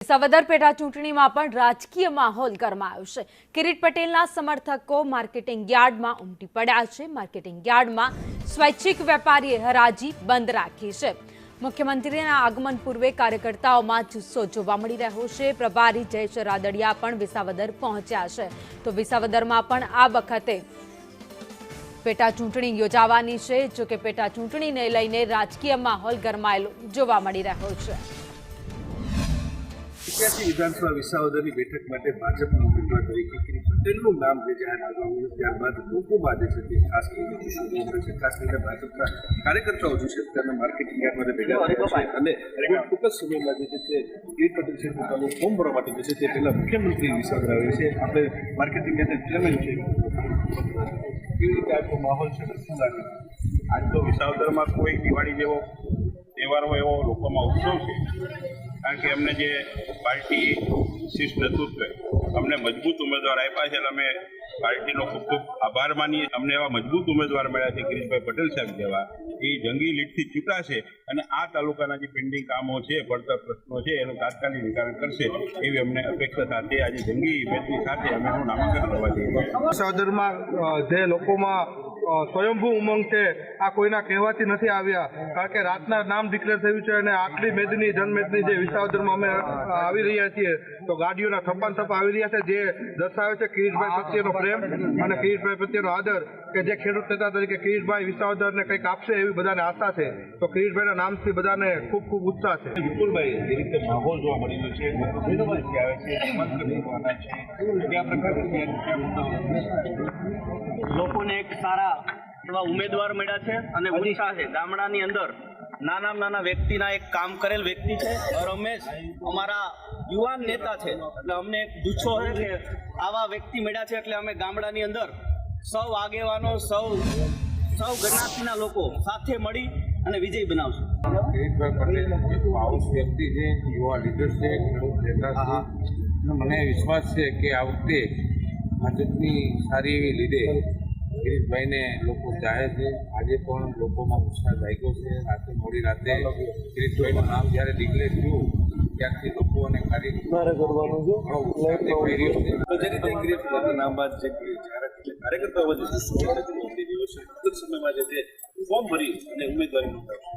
વિસાવદર પેટા ચૂંટણીમાં પણ રાજકીય માહોલ ગરમાયો છે। કિરીટ પટેલના સમર્થકો માર્કેટિંગ યાર્ડમાં ઉમટી પડ્યા છે। માર્કેટિંગ યાર્ડમાં સ્વૈચ્છિક વેપારીએ હરાજી બંધ રાખી છે। મુખ્યમંત્રીના આગમન પૂર્વે કાર્યકર્તાઓમાં જુસ્સો જોવા મળી રહ્યો છે। પ્રભારી જયેશ રાદડિયા પણ વિસાવદર પહોંચ્યા છે। તો વિસાવદરમાં પણ આ વખતે પેટા ચૂંટણી યોજાવાની છે। જો કે પેટા ચૂંટણીને લઈને રાજકીય માહોલ ગરમાયેલો જોવા મળી રહ્યો છે। વિધાનસભા વિસાવદરની બેઠક માટે ભાજપના ઉમેદવાર તરીકે કિરીટ પટેલનું નામ જે જાહેર કરવામાં આવ્યું ત્યારબાદ લોકોમાં જે છે તે ખાસ કરીને ભાજપના કાર્યકર્તાઓ જે છે તેના માર્કેટિંગ યાર્ડમાં ભેગા થયા છે અને ટૂંક જ સમયમાં જે છે તે કિરીટ પટેલ છે પોતાનું ફોર્મ ભરવા માટે જે છે તે પહેલા મુખ્યમંત્રી વિસાવદર આવે છે। આપણે માર્કેટિંગ યાર્ડ ચેરમેન છે, કેવી રીતે આજનો માહોલ છે, શું લાગે? આજ તો વિસાવદરમાં કોઈ દિવાળી જેવો તહેવાર હોય એવો લોકોમાં ઉત્સવ છે, કારણ કે અમને જે પાર્ટી શિસ્ત નેતૃત્વ અમને મજબૂત ઉમેદવાર આપ્યા છે એટલે અમે પાર્ટીનો ખૂબ ખૂબ આભાર માનીએ। અમને એવા મજબૂત ઉમેદવાર મળ્યા છે કિરીટભાઈ પટેલ સાહેબ જેવા, એ જંગી લીડથી ચૂંટાશે અને આ તાલુકાના જે પેન્ડિંગ કામો છે, પડતર પ્રશ્નો છે એનું તાત્કાલિક નિવારણ કરશે એવી અમને અપેક્ષા સાથે આજે જંગી મેદની સાથે અમે એનું નામાંકન કરવા જઈએ છીએ। વિસાવદરમાં જે લોકોમાં સ્વયંભૂ ઉમંગ છે, આ કોઈના કહેવાથી નથી આવ્યા, કારણ કે રાતના નામ ડિક્લેર થયું છે અને આટલી મેદની જનમેદની જે વિસાવદરમાં અમે આવી રહ્યા છીએ તો ગાડીઓના થપ્પા આવી રહ્યા છે, જે દર્શાવે છે કિરીટભાઈ પ્રત્યેનો પ્રેમ અને કિરીટભાઈ પ્રત્યેનો આદર, કે જે ખેડૂત નેતા તરીકે કિરીટભાઈ વિસાવદરને કંઈક આપશે એવી બધાને આશા છે। તો કિરીટભાઈના નામથી બધાને ખૂબ ખૂબ ઉત્સાહ છે। વિપુલભાઈ, જે રીતે માહોલ જોવા મળી રહ્યો છે, મુખ્યમંત્રી આવે છે, મંત્રી બનવાના છે, કયા પ્રકારની લોકોને એક સારા એવા ઉમેદવાર મળ્યા છે અને ઉત્સાહ છે। ગામડાની અંદર નાના વ્યક્તિના એક કામ કરેલ વ્યક્તિ છે રમેશ, અમારા યુવાન નેતા છે, એટલે અમને એક જુસ્સો છે કે આવા વ્યક્તિ મળ્યા છે એટલે અમે ગામડાની અંદર સૌ આગેવાનો સૌ જ્ઞાતિના લોકો સાથે મળી અને વિજય બનાવશું। કિરીટભાઈ પટેલ એક ભાવુક વ્યક્તિ છે, યુવા લીડર છે, ખેડૂત નેતા છે। મને વિશ્વાસ છે કે આ વખતે ભાજપની સારી એવી લીડે કિરીટભાઈને લોકો ચાહે છે। આજે પણ લોકોમાં ઉત્સાહ જાગ્યો છે। રાતે મોડી રાતે કિરીટભાઈનું નામ જ્યારે ડિક્લેર થયું ત્યારથી લોકો અને કાર્યકર્તાઓ નામ બાદ જે કાર્યકર્તાઓ ટૂંક સમયમાં જે ફોર્મ ભરી અને ઉમેદવારી નોંધાવશે।